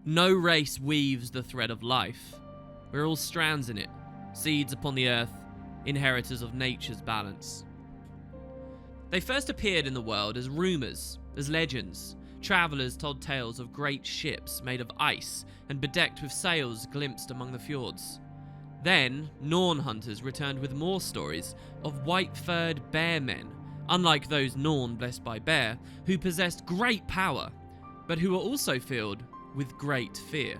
No race weaves the thread of life. We're all strands in it, seeds upon the earth, inheritors of nature's balance. They first appeared in the world as rumours, as legends. Travellers told tales of great ships made of ice and bedecked with sails glimpsed among the fjords. Then, Norn hunters returned with more stories of white-furred bear men, unlike those Norn blessed by bear, who possessed great power, but who were also filled with great fear.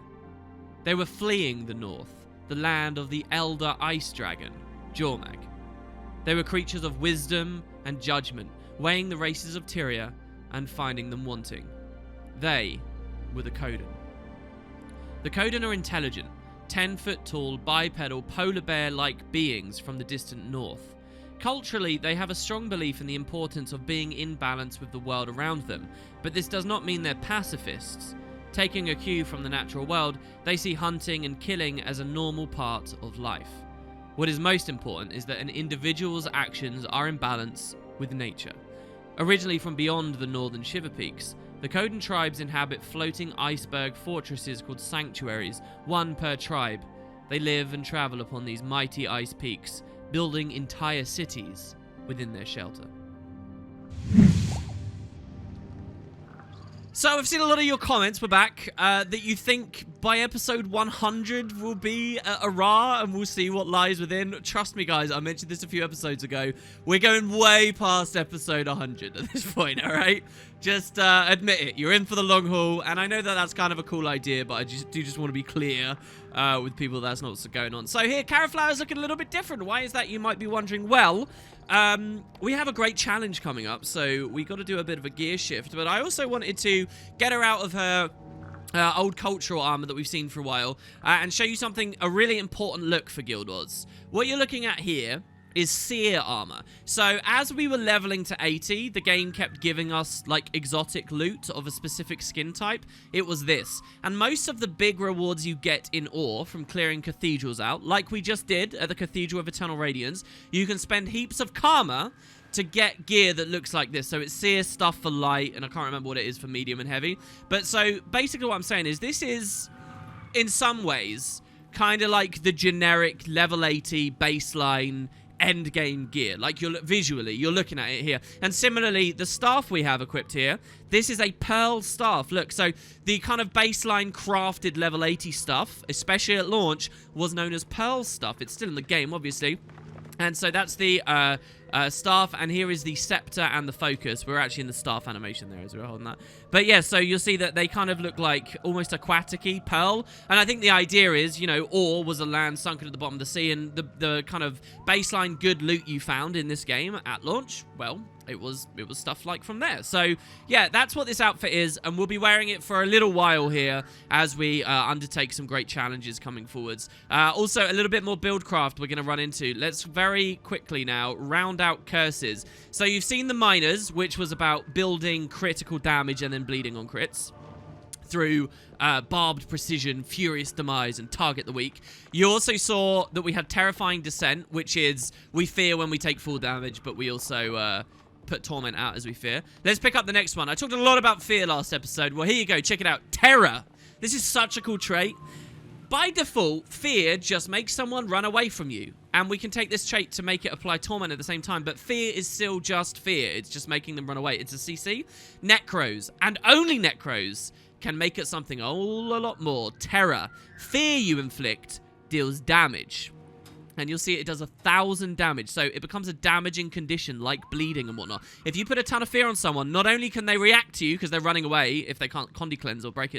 They were fleeing the north, the land of the elder ice dragon, Jormag. They were creatures of wisdom and judgment, weighing the races of Tyria and finding them wanting. They were the Quaggan. The Quaggan are intelligent, 10-foot-tall, bipedal, polar bear-like beings from the distant north. Culturally, they have a strong belief in the importance of being in balance with the world around them, but this does not mean they're pacifists. Taking a cue from the natural world, they see hunting and killing as a normal part of life. What is most important is that an individual's actions are in balance with nature. Originally from beyond the northern Shiver Peaks, the Quaggan tribes inhabit floating iceberg fortresses called sanctuaries, one per tribe. They live and travel upon these mighty ice peaks, building entire cities within their shelter. So I've seen a lot of your comments, we're back, that you think by episode 100 will be a Ra and we'll see what lies within. Trust me guys, I mentioned this a few episodes ago. We're going way past episode 100 at this point, alright? Just admit it, you're in for the long haul, and I know that that's kind of a cool idea, but I just want to be clear with people that's not what's going on. So here, Carrotflower's looking a little bit different. Why is that, you might be wondering? Well, we have a great challenge coming up, so we got to do a bit of a gear shift, but I also wanted to get her out of her old cultural armor that we've seen for a while and show you something, a really important look for Guild Wars. What you're looking at here is seer armor. So as we were leveling to 80, the game kept giving us like exotic loot of a specific skin type. It was this. And most of the big rewards you get in ore from clearing cathedrals out, like we just did at the Cathedral of Eternal Radiance, you can spend heaps of karma to get gear that looks like this. So it's seer stuff for light, and I can't remember what it is for medium and heavy. But so basically what I'm saying is this is, in some ways, kind of like the generic level 80 baseline end game gear. Like visually you're looking at it here, and similarly the staff we have equipped here, this is a pearl staff. Look, so the kind of baseline crafted level 80 stuff, especially at launch, was known as pearl stuff. It's still in the game obviously, and so that's the staff, and here is the scepter and the focus. We're actually in the staff animation there as we're holding that. But yeah, so you'll see that they kind of look like almost aquatic-y pearl. And I think the idea is, you know, ore was a land sunken at the bottom of the sea, and the kind of baseline good loot you found in this game at launch, well, it was stuff like from there. So yeah, that's what this outfit is, and we'll be wearing it for a little while here as we undertake some great challenges coming forwards. Also, a little bit more buildcraft we're going to run into. Let's very quickly now round out curses. So you've seen the miners, which was about building critical damage and then bleeding on crits through barbed precision, furious demise, and target the weak. You also saw that we had terrifying descent, which is we fear when we take full damage, but we also put torment out as we fear. Let's pick up the next one. I talked a lot about fear last episode. Well, here you go. Check it out. Terror. This is such a cool trait. By default, fear just makes someone run away from you. And we can take this trait to make it apply torment at the same time. But fear is still just fear. It's just making them run away. It's a CC. Necros, and only Necros, can make it something a whole lot more. Terror. Fear you inflict deals damage. And you'll see it does 1,000 damage. So it becomes a damaging condition like bleeding and whatnot. If you put a ton of fear on someone, not only can they react to you because they're running away if they can't Condi Cleanse or break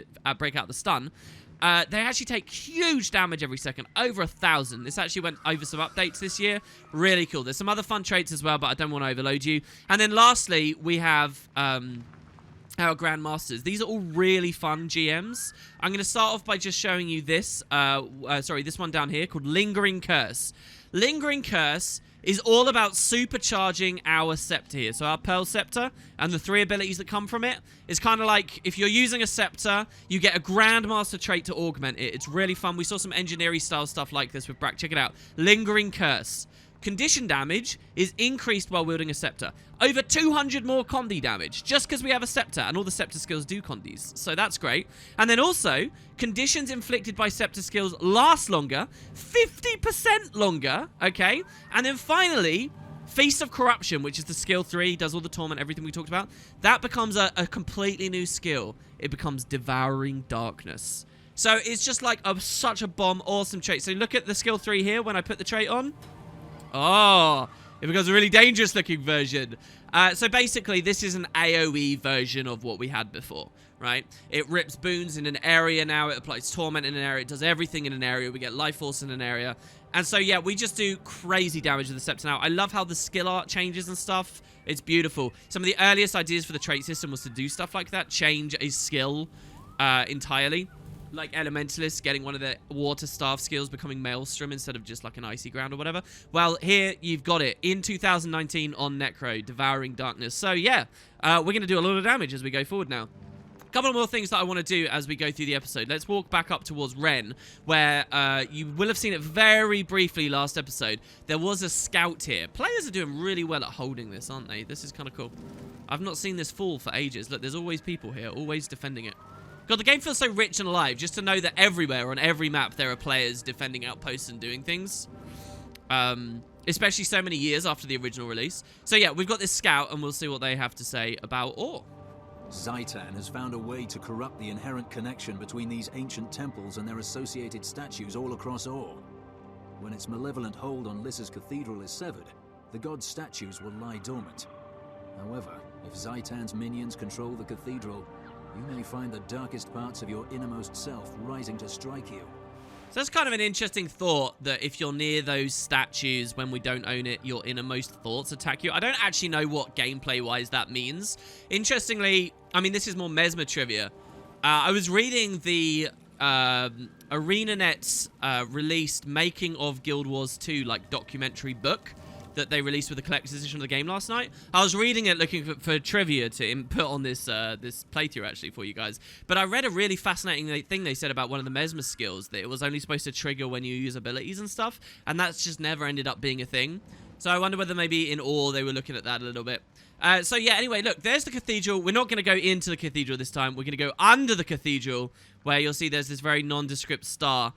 out the stun, they actually take huge damage every second, over 1,000. This actually went over some updates this year. Really cool. There's some other fun traits as well, but I don't want to overload you. And then lastly, we have our Grandmasters. These are all really fun GMs. I'm going to start off by just showing you this. This one down here called Lingering Curse. Lingering Curse is all about supercharging our scepter here. So our Pearl Scepter and the 3 abilities that come from it is kind of like if you're using a scepter, you get a Grandmaster trait to augment it. It's really fun. We saw some engineering style stuff like this with Brack. Check it out. Lingering Curse. Condition damage is increased while wielding a scepter. Over 200 more condi damage, just because we have a scepter, and all the scepter skills do condis. So that's great. And then also, conditions inflicted by scepter skills last longer, 50% longer, okay? And then finally, Feast of Corruption, which is the skill 3, does all the torment, everything we talked about. That becomes a completely new skill. It becomes Devouring Darkness. So it's just like such a bomb, awesome trait. So look at the skill 3 here when I put the trait on. Oh, it becomes a really dangerous looking version. So basically, this is an AoE version of what we had before, right? It rips boons in an area now. It applies torment in an area. It does everything in an area. We get life force in an area. And so, yeah, we just do crazy damage with the scepter now. I love how the skill art changes and stuff. It's beautiful. Some of the earliest ideas for the trait system was to do stuff like that. Change a skill entirely. Like Elementalist getting one of the water staff skills becoming Maelstrom instead of just like an Icy Ground or whatever. Well, here you've got it in 2019 on Necro, Devouring Darkness. So yeah, we're going to do a lot of damage as we go forward now. A couple more things that I want to do as we go through the episode. Let's walk back up towards Ren, where you will have seen it very briefly last episode. There was a scout here. Players are doing really well at holding this, aren't they? This is kind of cool. I've not seen this fall for ages. Look, there's always people here, always defending it. God, the game feels so rich and alive, just to know that everywhere, on every map, there are players defending outposts and doing things. Especially so many years after the original release. So yeah, we've got this scout, and we'll see what they have to say about ore. Zhaitan has found a way to corrupt the inherent connection between these ancient temples and their associated statues all across Ore. When its malevolent hold on Lyssa's cathedral is severed, the god's statues will lie dormant. However, if Zhaitan's minions control the cathedral, you may find the darkest parts of your innermost self rising to strike you. So that's kind of an interesting thought, that if you're near those statues when we don't own it, your innermost thoughts attack you. I don't actually know what gameplay-wise that means. Interestingly, I mean, this is more Mesmer trivia. I was reading the ArenaNet's released Making of Guild Wars 2 like documentary book that they released with the collector's edition of the game last night. I was reading it looking for trivia to input on this this playthrough actually for you guys. But I read a really fascinating thing they said about one of the Mesmer skills, that it was only supposed to trigger when you use abilities and stuff, and that's just never ended up being a thing. So I wonder whether maybe in Ore they were looking at that a little bit. So yeah, anyway, look, there's the cathedral. We're not going to go into the cathedral this time. We're going to go under the cathedral, where you'll see there's this very nondescript star.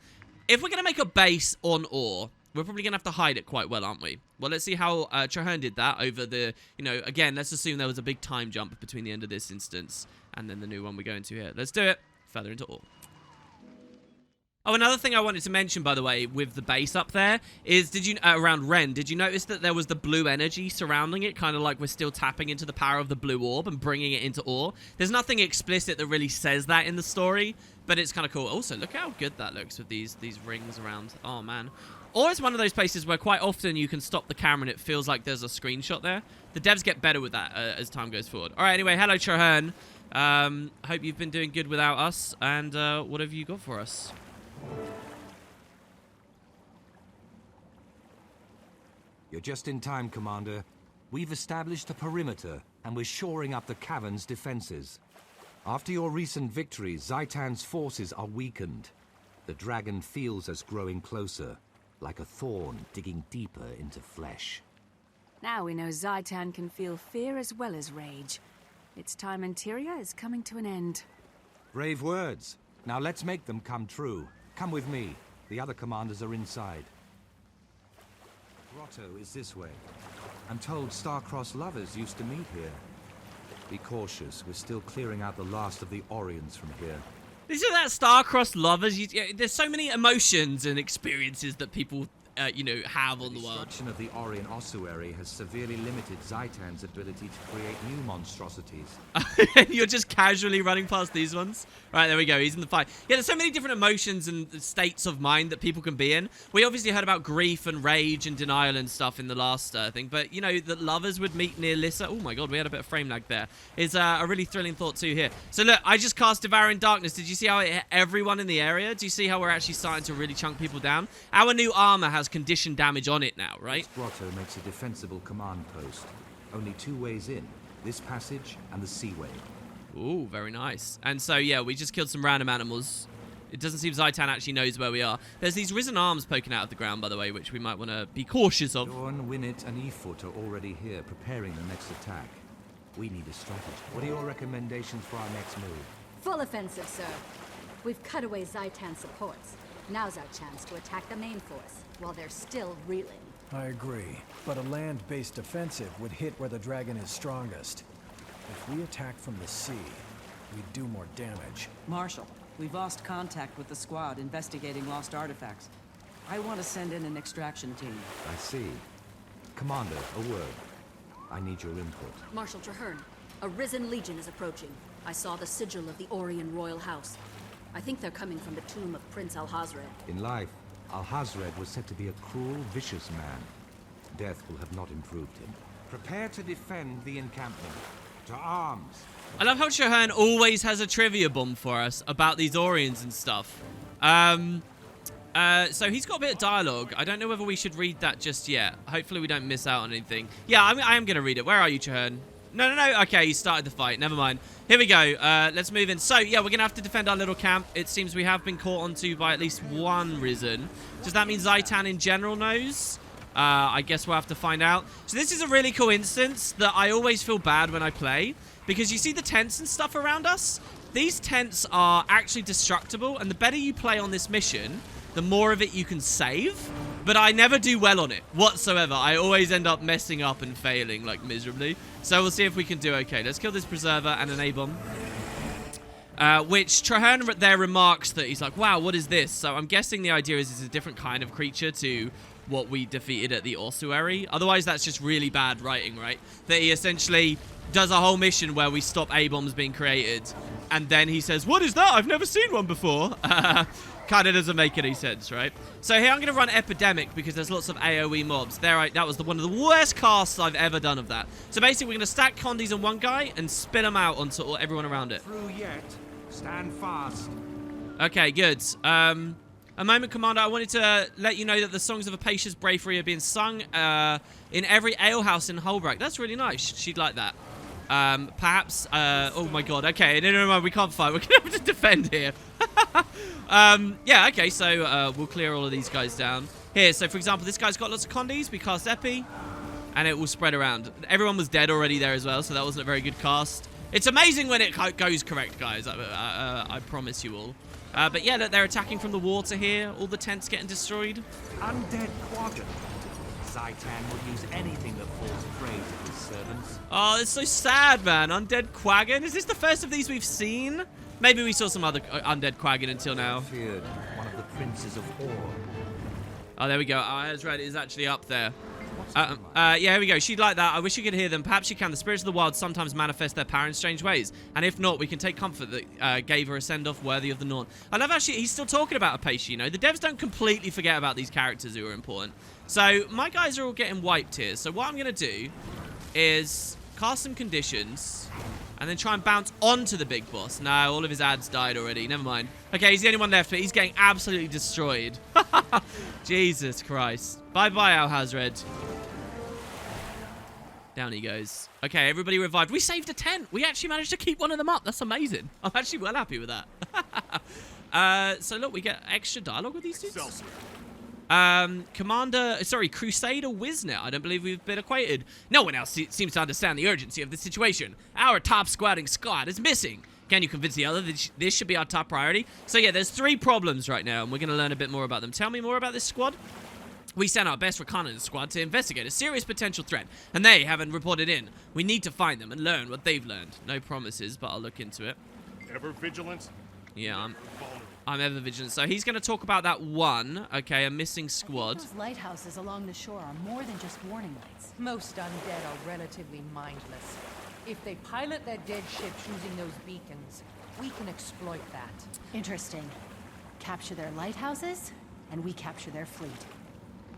If we're going to make a base on Ore, we're probably going to have to hide it quite well, aren't we? Well, let's see how Traherne did that over the, again, let's assume there was a big time jump between the end of this instance and then the new one we go into here. Let's do it. Further into Ore. Oh, another thing I wanted to mention, by the way, with the base up there is, around Ren, did you notice that there was the blue energy surrounding it? Kind of like we're still tapping into the power of the blue orb and bringing it into Ore. There's nothing explicit that really says that in the story, but it's kind of cool. Also, look how good that looks with these rings around. Oh, man. Or it's one of those places where quite often you can stop the camera and it feels like there's a screenshot there. The devs get better with that as time goes forward. All right, anyway, hello, Traherne. Hope you've been doing good without us. And what have you got for us? You're just in time, Commander. We've established a perimeter, and we're shoring up the cavern's defenses. After your recent victory, Zhaitan's forces are weakened. The dragon feels us growing closer, like a thorn digging deeper into flesh. Now we know Zhaitan can feel fear as well as rage. Its time in Tyria is coming to an end. Brave words. Now let's make them come true. Come with me. The other commanders are inside. Grotto is this way. I'm told star-crossed lovers used to meet here. Be cautious. We're still clearing out the last of the Orions from here. These are that star-crossed lovers. There's so many emotions and experiences that people, have on the world. The destruction of the Orient ossuary has severely limited Zhaitan's ability to create new monstrosities. You're just casually running past these ones? Right, there we go. He's in the fight. Yeah, there's so many different emotions and states of mind that people can be in. We obviously heard about grief and rage and denial and stuff in the last thing. But, that lovers would meet near Lyssa. Oh, my God, we had a bit of frame lag there. Is a really thrilling thought, too, here. So, look, I just cast Devouring Darkness. Did you see how it hit everyone in the area? Do you see how we're actually starting to really chunk people down? Our new armor has condition damage on it now, right? This grotto makes a defensible command post. Only 2 ways in. This passage and the seaway. Ooh, very nice. And so, yeah, we just killed some random animals It doesn't seem Zaitan actually knows where we are. There's these risen arms poking out of the ground, by the way, which we might want to be cautious of. Dawn, Winnet, and Efoot are already here, preparing the next attack. We need a strategy. What are your recommendations for our next move? Full offensive, sir. We've cut away Zaitan's supports. Now's our chance to attack the main force, while they're still reeling. I agree, but a land-based offensive would hit where the dragon is strongest. If we attack from the sea, we'd do more damage. Marshal, we've lost contact with the squad investigating lost artifacts. I want to send in an extraction team. I see. Commander, a word. I need your input. Marshal Traherne, a risen legion is approaching. I saw the sigil of the Orion royal house. I think they're coming from the tomb of Prince Alhazred. In life, Alhazred was said to be a cruel, vicious man. Death will have not improved him. Prepare to defend the encampment. To arms! I love how Traherne always has a trivia bomb for us about these Orions and stuff. So he's got a bit of dialogue. I don't know whether we should read that just yet. Hopefully we don't miss out on anything. Yeah, I am going to read it. Where are you, Traherne? No. Okay, you started the fight. Never mind. Here we go. Let's move in. So, yeah, we're going to have to defend our little camp. It seems we have been caught onto by at least one Risen. Does that mean Zaitan in general knows? I guess we'll have to find out. So this is a really cool instance that I always feel bad when I play. Because you see the tents and stuff around us? These tents are actually destructible. And the better you play on this mission, the more of it you can save. But I never do well on it whatsoever. I always end up messing up and failing, like, miserably. So we'll see if we can do okay. Let's kill this Preserver and an A-bomb. Which Traherne there remarks that he's like, wow, what is this? So I'm guessing the idea is it's a different kind of creature to what we defeated at the ossuary. Otherwise, that's just really bad writing, right? That he essentially does a whole mission where we stop A-bombs being created. And then he says, what is that? I've never seen one before. Kind of doesn't make any sense, right? So here I'm going to run Epidemic because there's lots of AoE mobs. That was one of the worst casts I've ever done of that. So basically we're going to stack condies on one guy and spin them out onto everyone around it. Through yet. Stand fast. Okay, good. A moment, Commander. I wanted to let you know that the songs of Apacia's bravery are being sung in every alehouse in Holbrook. That's really nice. She'd like that. Perhaps, oh my god, okay, no, we can't fight. We're gonna have to defend here. Yeah, okay, so we'll clear all of these guys down. Here, so for example, this guy's got lots of condies. We cast Epi, and it will spread around. Everyone was dead already there as well, so that wasn't a very good cast. It's amazing when it goes correct, guys. I promise you all. But yeah, look, they're attacking from the water here. All the tents getting destroyed. Undead Quaggan. Zaitan will use anything that falls prey to his servants. Oh, it's so sad, man. Undead Quaggan. Is this the first of these we've seen? Maybe we saw some other Undead Quaggan until now. Feared one of the princes of Or. Oh, there we go. Oh, that's right. It is actually up there. Yeah, here we go. She'd like that. I wish you could hear them. Perhaps you can. The spirits of the wild sometimes manifest their power in strange ways. And if not, we can take comfort that gave her a send-off worthy of the Norn. I love actually, he's still talking about Apache, you know. The devs don't completely forget about these characters who are important. So, my guys are all getting wiped here. So, what I'm going to do is cast some conditions and then try and bounce onto the big boss. No, all of his ads died already. Never mind. Okay, he's the only one left, but he's getting absolutely destroyed. Jesus Christ. Bye-bye, Alhazred. Down he goes. Okay, everybody revived. We saved a tent. We actually managed to keep one of them up. That's amazing. I'm actually well happy with that. So, look, we get extra dialogue with these dudes. Crusader Wisnet. I don't believe we've been acquainted. No one else seems to understand the urgency of the situation. Our top squatting squad is missing. Can you convince the other that this should be our top priority? So yeah, there's 3 problems right now, and we're going to learn a bit more about them. Tell me more about this squad. We sent our best reconnaissance squad to investigate a serious potential threat, and they haven't reported in. We need to find them and learn what they've learned. No promises, but I'll look into it. Ever vigilant? Yeah, I'm ever vigilant. So he's going to talk about that one. Okay, a missing squad. Those lighthouses along the shore are more than just warning lights. Most undead are relatively mindless. If they pilot their dead ships using those beacons, we can exploit that. Interesting. Capture their lighthouses, and we capture their fleet.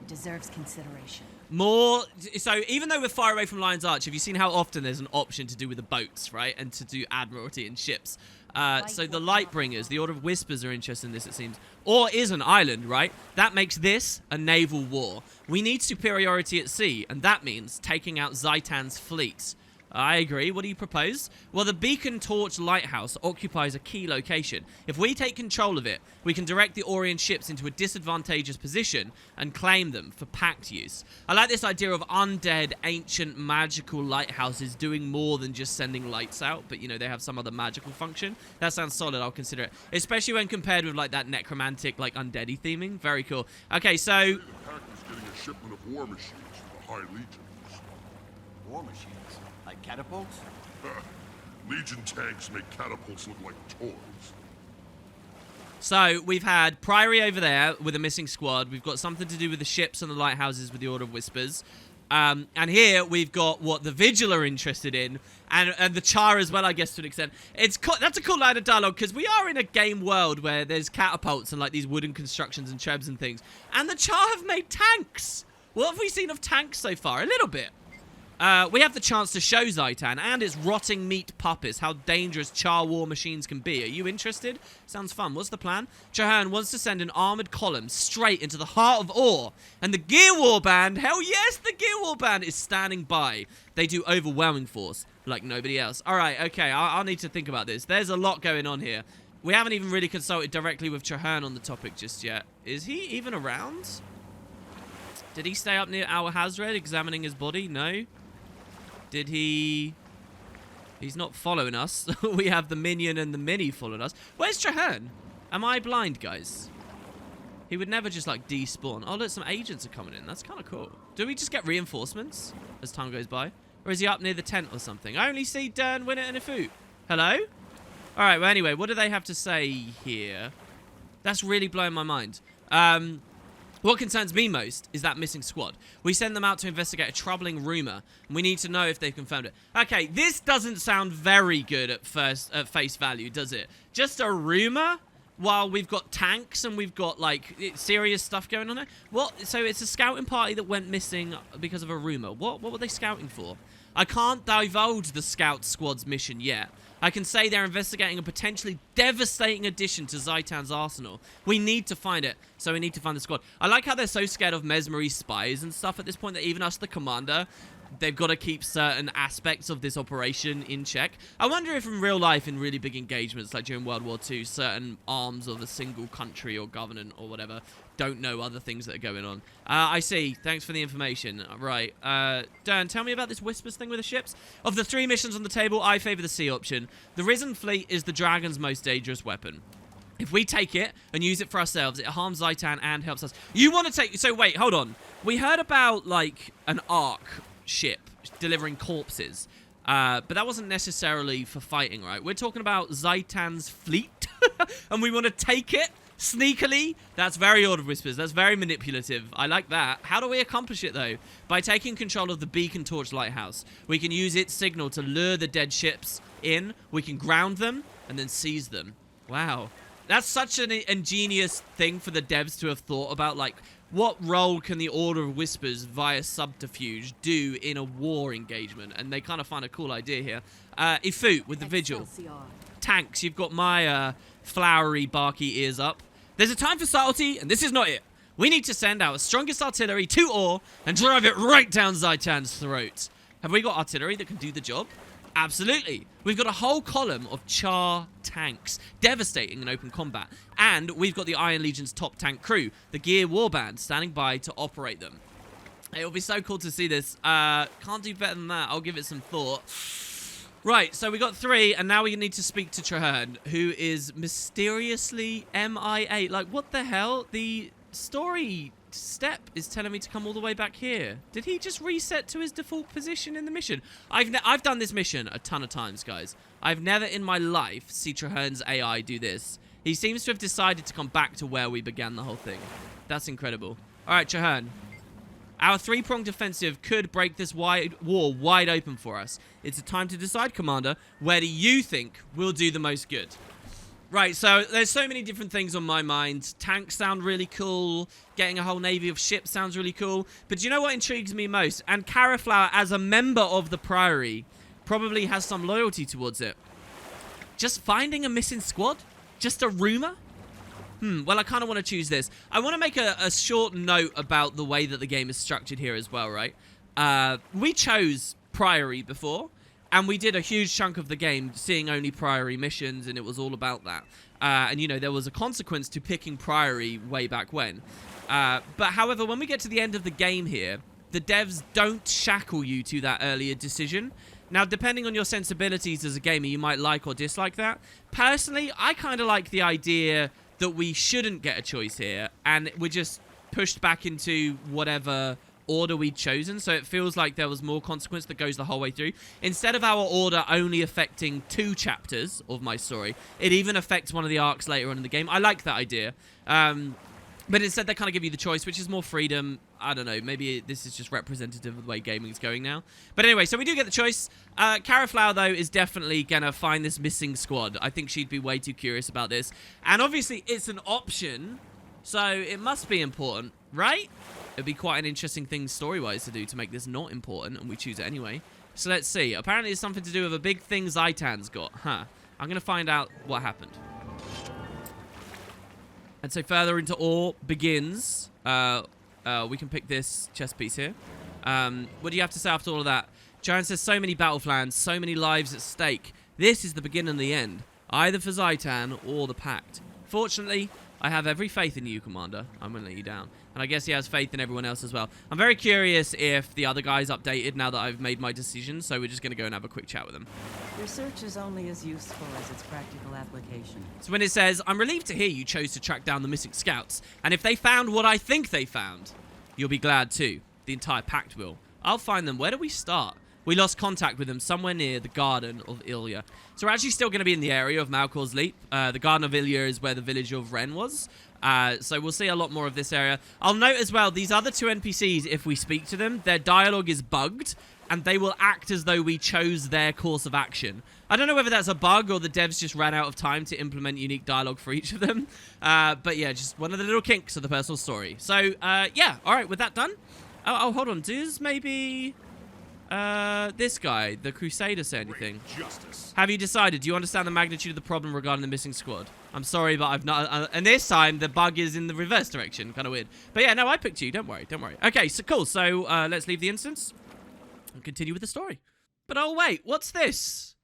It deserves consideration. More, so even though we're far away from Lion's Arch, have you seen how often there's an option to do with the boats, right? And to do Admiralty and ships. So the Lightbringers, the Order of Whispers are interested in this, it seems. Or is an island, right? That makes this a naval war. We need superiority at sea, and that means taking out Zaitan's fleet. I agree. What do you propose? Well, the Beacon Torch Lighthouse occupies a key location. If we take control of it, we can direct the Orient ships into a disadvantageous position and claim them for pact use. I like this idea of undead, ancient, magical lighthouses doing more than just sending lights out, but, you know, they have some other magical function. That sounds solid. I'll consider it. Especially when compared with, like, that necromantic, like, undeady theming. Very cool. Okay, so... The pact is getting a shipment of war machines from the High Legions. War machines? Like catapults? Legion tanks make catapults look like toys. So, we've had Priory over there with a missing squad. We've got something to do with the ships and the lighthouses with the Order of Whispers. And here we've got what the Vigil are interested in. And the Char as well, I guess, to an extent. That's a cool line of dialogue, because we are in a game world where there's catapults and, like, these wooden constructions and trebs and things. And the Char have made tanks. What have we seen of tanks so far? A little bit. We have the chance to show Zaitan and its rotting meat puppets how dangerous Char war machines can be. Are you interested? Sounds fun. What's the plan? Chahern wants to send an armored column straight into the heart of Ore. And the Gear War Band, hell yes, the Gear War Band is standing by. They do overwhelming force like nobody else. All right, okay, I'll need to think about this. There's a lot going on here. We haven't even really consulted directly with Chahern on the topic just yet. Is he even around? Did he stay up near Al Hazred examining his body? No. Did he... He's not following us. We have the minion and the mini following us. Where's Chahern? Am I blind, guys? He would never just, like, despawn. Oh, look, some agents are coming in. That's kind of cool. Do we just get reinforcements as time goes by? Or is he up near the tent or something? I only see Dern, Winnet, and Afoot. Hello? All right, well, anyway, what do they have to say here? That's really blowing my mind. What concerns me most is that missing squad. We send them out to investigate a troubling rumor, and we need to know if they've confirmed it. Okay, this doesn't sound very good at face value, does it? Just a rumor, while we've got tanks and we've got, like, serious stuff going on there? What? So it's a scouting party that went missing because of a rumor. What were they scouting for? I can't divulge the scout squad's mission yet. I can say they're investigating a potentially devastating addition to Zaitan's arsenal. We need to find it, so we need to find the squad. I like how they're so scared of Mesmery spies and stuff at this point that even us, the commander, they've got to keep certain aspects of this operation in check. I wonder if in real life, in really big engagements, like during World War II, certain arms of a single country or government or whatever don't know other things that are going on. I see. Thanks for the information. Right. Dan, tell me about this Whispers thing with the ships. Of the 3 missions on the table, I favor the sea option. The Risen Fleet is the Dragon's most dangerous weapon. If we take it and use it for ourselves, it harms Zaitan and helps us. You want to take... So, wait, hold on. We heard about, like, an Ark ship delivering corpses. But that wasn't necessarily for fighting, right? We're talking about Zaitan's fleet. And we want to take it sneakily. That's very Order of Whispers. That's very manipulative. I like that. How do we accomplish it, though? By taking control of the Beacon Torch Lighthouse. We can use its signal to lure the dead ships in. We can ground them and then seize them. Wow. That's such an ingenious thing for the devs to have thought about. Like, what role can the Order of Whispers via subterfuge do in a war engagement? And they kind of find a cool idea here. Afoot with the Vigil. Tanks, you've got my flowery, barky ears up. There's a time for subtlety, and this is not it. We need to send our strongest artillery to Ore and drive it right down Zaitan's throat. Have we got artillery that can do the job? Absolutely. We've got a whole column of Char tanks, devastating in open combat. And we've got the Iron Legion's top tank crew, the Gear Warband, standing by to operate them. It'll be so cool to see this. Can't do better than that. I'll give it some thought. Right, so we got 3, and now we need to speak to Chahern, who is mysteriously MIA. Like, what the hell? The story step is telling me to come all the way back here. Did he just reset to his default position in the mission? I've done this mission a ton of times, guys. I've never in my life seen Chahern's AI do this. He seems to have decided to come back to where we began the whole thing. That's incredible. All right, Chahern. Our 3-pronged offensive could break this war wide open for us. It's a time to decide, Commander. Where do you think will do the most good? Right, so there's so many different things on my mind. Tanks sound really cool. Getting a whole navy of ships sounds really cool. But do you know what intrigues me most? And Caraflower, as a member of the Priory, probably has some loyalty towards it. Just finding a missing squad? Just a rumor? Well, I kind of want to choose this. I want to make a short note about the way that the game is structured here as well, right? We chose Priory before, And we did a huge chunk of the game seeing only Priory missions, and it was all about that. And, you know, there was a consequence to picking Priory way back when. But, however, when we get to the end of the game here, the devs don't shackle you to that earlier decision. Now, depending on your sensibilities as a gamer, you might like or dislike that. Personally, I kind of like the idea that we shouldn't get a choice here, and we're just pushed back into whatever order we'd chosen, so it feels like there was more consequence that goes the whole way through. Instead of our order only affecting 2 chapters of my story, it even affects one of the arcs later on in the game. I like that idea. But instead they kind of give you the choice, which is more freedom. I don't know, maybe this is just representative of the way gaming is going now. But anyway, so we do get the choice. Caraflower, though, is definitely going to find this missing squad. I think she'd be way too curious about this. And obviously it's an option, so it must be important, right? It'd be quite an interesting thing story-wise to do to make this not important, and we choose it anyway. So let's see. Apparently it's something to do with a big thing Zaitan's got. Huh. I'm going to find out what happened. And so further into ore begins. We can pick this chest piece here. What do you have to say after all of that? Giant says so many battlefields, so many lives at stake. This is the beginning and the end, either for Zaitan or the Pact. Fortunately, I have every faith in you, Commander. I'm going to let you down. And I guess he has faith in everyone else as well. I'm very curious if the other guy's updated now that I've made my decision, so we're just going to go and have a quick chat with him. Research is only as useful as its practical application. So when it says, I'm relieved to hear you chose to track down the missing scouts, and if they found what I think they found, you'll be glad too. The entire Pact will. I'll find them. Where do we start? We lost contact with them somewhere near the Garden of Ilya. So we're actually still going to be in the area of Malkor's Leap. The Garden of Ilya is where the village of Ren was. So we'll see a lot more of this area. I'll note as well, these other 2 NPCs, if we speak to them, their dialogue is bugged, and they will act as though we chose their course of action. I don't know whether that's a bug or the devs just ran out of time to implement unique dialogue for each of them. But yeah, just one of the little kinks of the personal story. So, yeah, all right, with that done. Oh, hold on. Does maybe this guy, the Crusader, say anything? Justice. Have you decided? Do you understand the magnitude of the problem regarding the missing squad? I'm sorry, but I've not... and this time, the bug is in the reverse direction. Kind of weird. But yeah, no, I picked you. Don't worry. Don't worry. Okay, so cool. So let's leave the instance and continue with the story. But oh, wait. What's this?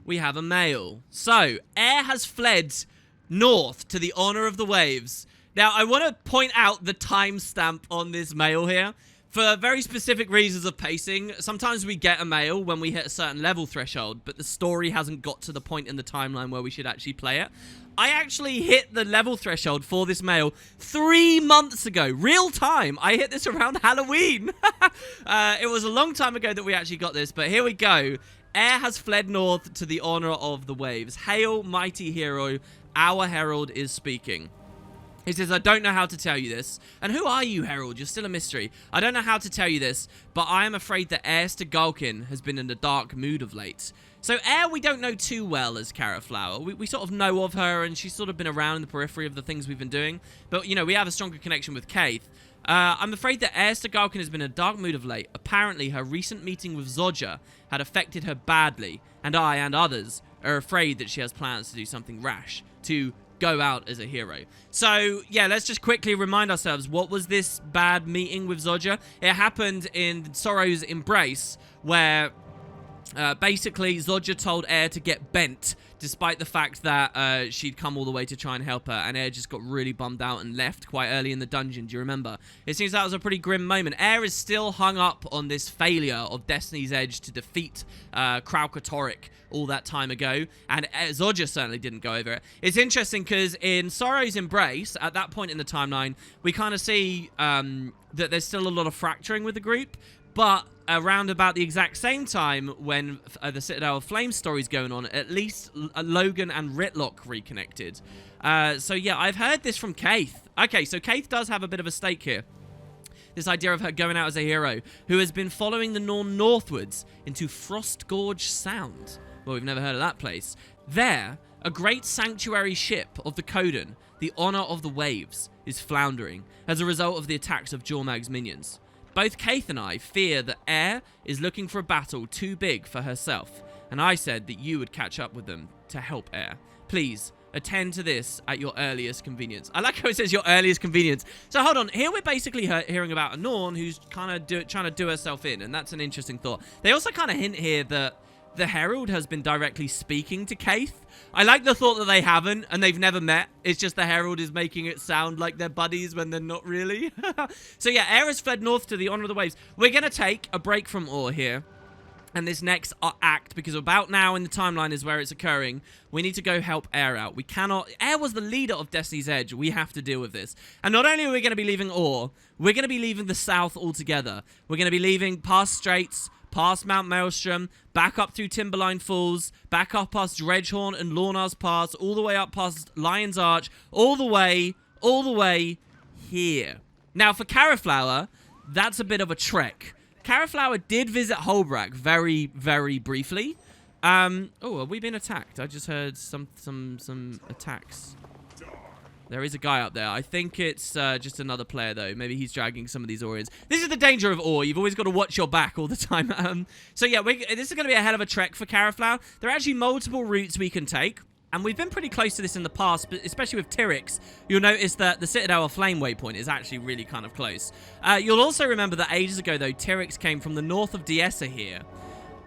We have a mail. So, Air has fled north to the honor of the waves. Now, I want to point out the timestamp on this mail here. For very specific reasons of pacing, sometimes we get a mail when we hit a certain level threshold, but the story hasn't got to the point in the timeline where we should actually play it. I actually hit the level threshold for this mail 3 months ago. Real time. I hit this around Halloween. It was a long time ago that we actually got this, but here we go. Air has fled north to the honor of the waves. Hail, mighty hero. Our herald is speaking. He says, I don't know how to tell you this. And who are you, Herald? You're still a mystery. I don't know how to tell you this, but I am afraid that Air Stegulkin has been in a dark mood of late. So Air, we don't know too well as Caraflower. We sort of know of her, and she's sort of been around in the periphery of the things we've been doing. But, you know, we have a stronger connection with Kaith. I'm afraid that Air Stegulkin has been in a dark mood of late. Apparently, her recent meeting with Zodja had affected her badly, and I and others are afraid that she has plans to do something rash, to go out as a hero. So, yeah, let's just quickly remind ourselves, what was this bad meeting with Zodja? It happened in Sorrow's Embrace, where basically Zodja told Air to get bent, despite the fact that she'd come all the way to try and help her, and Air just got really bummed out and left quite early in the dungeon. Do you remember? It seems that was a pretty grim moment. Air is still hung up on this failure of Destiny's Edge to defeat Kraukatoric all that time ago, and Zodja certainly didn't go over it. It's interesting because in Sorrow's Embrace, at that point in the timeline, we kind of see that there's still a lot of fracturing with the group, but around about the exact same time when the Citadel of Flame story's going on, at least Logan and Ritlock reconnected. So yeah, I've heard this from Kaith. Okay, so Kaith does have a bit of a stake here. This idea of her going out as a hero, who has been following the Norn northwards into Frostgorge Sound. Well, we've never heard of that place. There, a great sanctuary ship of the Codan, the Honor of the Waves, is floundering as a result of the attacks of Jormag's minions. Both Kaith and I fear that Air is looking for a battle too big for herself, and I said that you would catch up with them to help Air. Please, attend to this at your earliest convenience. I like how it says your earliest convenience. So hold on, here we're basically hearing about a Norn who's kind of trying to do herself in, and that's an interesting thought. They also kind of hint here that the Herald has been directly speaking to Kaith. I like the thought that they haven't, and they've never met. It's just the Herald is making it sound like they're buddies when they're not really. So yeah, Aerith fled north to the Honor of the Waves. We're going to take a break from Ore here. And this next act, because about now in the timeline is where it's occurring, we need to go help Air out. We cannot... Air was the leader of Destiny's Edge. We have to deal with this. And not only are we going to be leaving Ore, we're going to be leaving the south altogether. We're going to be leaving past Straits, past Mount Maelstrom, back up through Timberline Falls, back up past Dredgehorn and Lornar's Pass, all the way up past Lion's Arch, all the way here. Now, for Caraflower, that's a bit of a trek. Caraflower did visit Holbrook very, very briefly. Oh, are we being attacked? I just heard some attacks. There is a guy up there. I think it's just another player, though. Maybe he's dragging some of these Orions. This is the danger of Ore. You've always got to watch your back all the time. So, yeah, this is going to be a hell of a trek for Caraflower. There are actually multiple routes we can take. And we've been pretty close to this in the past, but especially with Tyrix, you'll notice that the Citadel of Flame waypoint is actually really kind of close. You'll also remember that ages ago, though, Tyrix came from the north of Diessa here.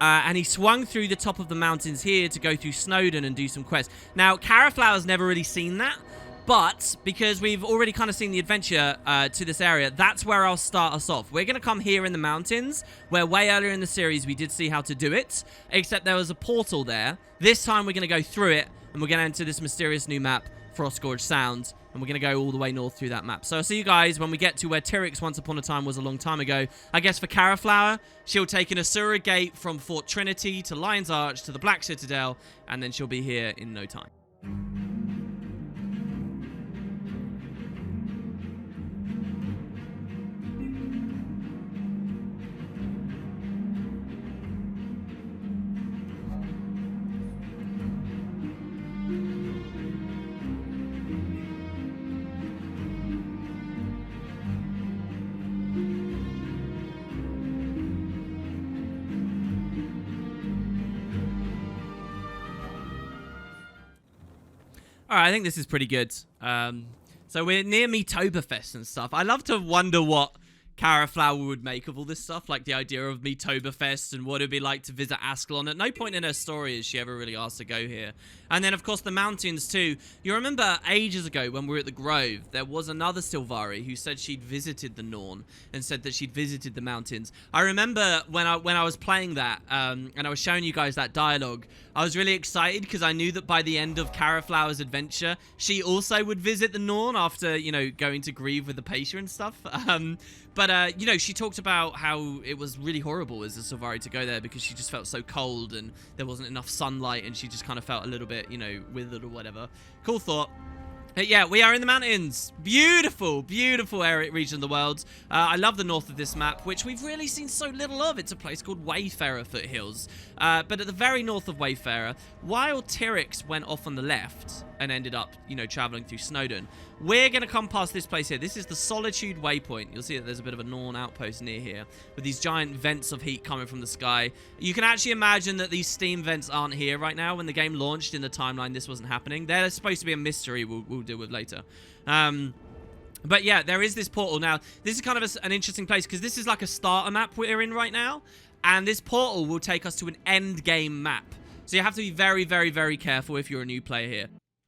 And he swung through the top of the mountains here to go through Snowdon and do some quests. Now, Caraflower's never really seen that. But because we've already kind of seen the adventure to this area, that's where I'll start us off. We're going to come here in the mountains, where way earlier in the series we did see how to do it, except there was a portal there. This time we're going to go through it, and we're going to enter this mysterious new map, Frostgorge Sound, and we're going to go all the way north through that map. So I'll see you guys when we get to where Tyrix once upon a time was a long time ago. I guess for Caraflower, she'll take an Asura Gate from Fort Trinity to Lion's Arch to the Black Citadel, and then she'll be here in no time. Alright, I think this is pretty good. So we're near Meetoberfest and stuff. I love to wonder what Caraflower would make of all this stuff, like the idea of Meetoberfest and what it'd be like to visit Ascalon. At no point in her story is she ever really asked to go here. And then, of course, the mountains, too. You remember ages ago when we were at the Grove, there was another Sylvari who said she'd visited the Norn and said that she'd visited the mountains. I remember when I was playing that, and I was showing you guys that dialogue, I was really excited because I knew that by the end of Caraflower's adventure, she also would visit the Norn after, you know, going to grieve with the Patia and stuff. But, you know, she talked about how it was really horrible as a Sylvari to go there because she just felt so cold and there wasn't enough sunlight and she just kind of felt a little bit, you know, withered or whatever. Cool thought. But yeah, we are in the mountains. Beautiful, beautiful area, region of the world. I love the north of this map, which we've really seen so little of. It's a place called Wayfarer Foothills. But at the very north of Wayfarer, while Tyrix went off on the left and ended up, you know, traveling through Snowdon, we're going to come past this place here. This is the Solitude waypoint. You'll see that there's a bit of a Norn outpost near here with these giant vents of heat coming from the sky. You can actually imagine that these steam vents aren't here right now. When the game launched in the timeline, this wasn't happening. They're supposed to be a mystery we'll deal with later. But yeah, there is this portal. Now, this is kind of an interesting place because this is like a starter map we're in right now. And this portal will take us to an end game map. So you have to be very, very, very careful if you're a new player here.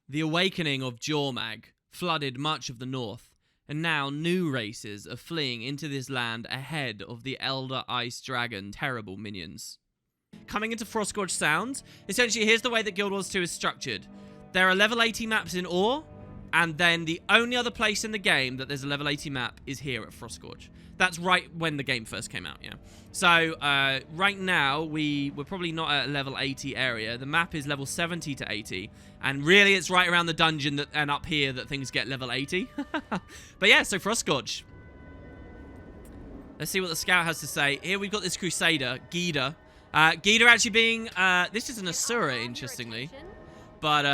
The awakening of Jormag flooded much of the north, and now new races are fleeing into this land ahead of the Elder Ice Dragon terrible minions. Coming into Frostgorge Sound, essentially here's the way that Guild Wars 2 is structured. There are level 80 maps in Ore, and then the only other place in the game that there's a level 80 map is here at Frostgorge. That's right when the game first came out, yeah. So, right now, we're probably not at a level 80 area. The map is level 70 to 80. And really, it's right around the dungeon and up here that things get level 80. But yeah, so Frostgorge. Let's see what the scout has to say. Here we've got this Crusader, Gida. Gida actually being... this is an Asura, interestingly. But